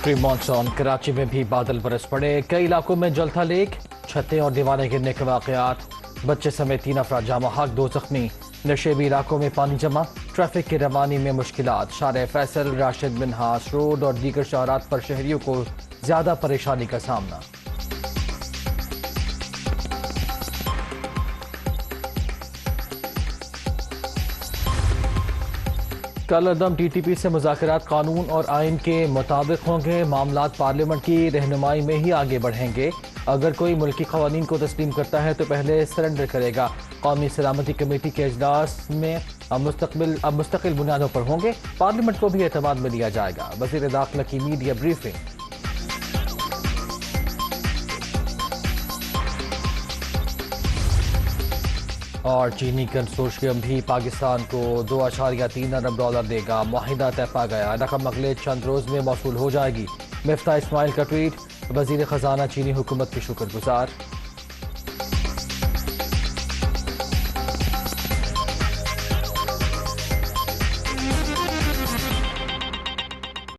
Pre monsoon Karachi में भी बादल बरस पड़े, कई इलाकों में जल था लेक, छतें और दीवारें गिरने के वाकयात, बच्चे समेत 3 अफराद जामा हक, 2 जख्मी। नशेबी इलाकों में पानी जमा, ट्रैफिक की रवानी में मुश्किलात, शारे फैसल, राशिद मिन्हास रोड और दीगर शहरात पर शहरियों को ज्यादा परेशानी का सामना। कल अदम टीटीपी से मुज़ाकरात कानून और आइन के मुताबिक होंगे, मामलात पार्लियामेंट की रहनुमाई में ही आगे बढ़ेंगे। अगर कोई मुल्की क़वानीन को तस्लीम करता है तो पहले सरेंडर करेगा। कौमी सलामती कमेटी के इजलास में अब मुस्तकिल बुनियादों पर होंगे, पार्लियामेंट को भी एतमाद में लिया जाएगा। वज़ीर दाखिला की मीडिया ब्रीफिंग। और चीनी कंसोर्शियम भी पाकिस्तान को $2.3 अरब देगा, मुआहिदा तय पा गया, रकम अगले चंद रोज में मौसूल हो जाएगी। मिफ्ता इस्माइल का ट्वीट, वजीर खजाना चीनी हुकूमत के शुक्रगुजार।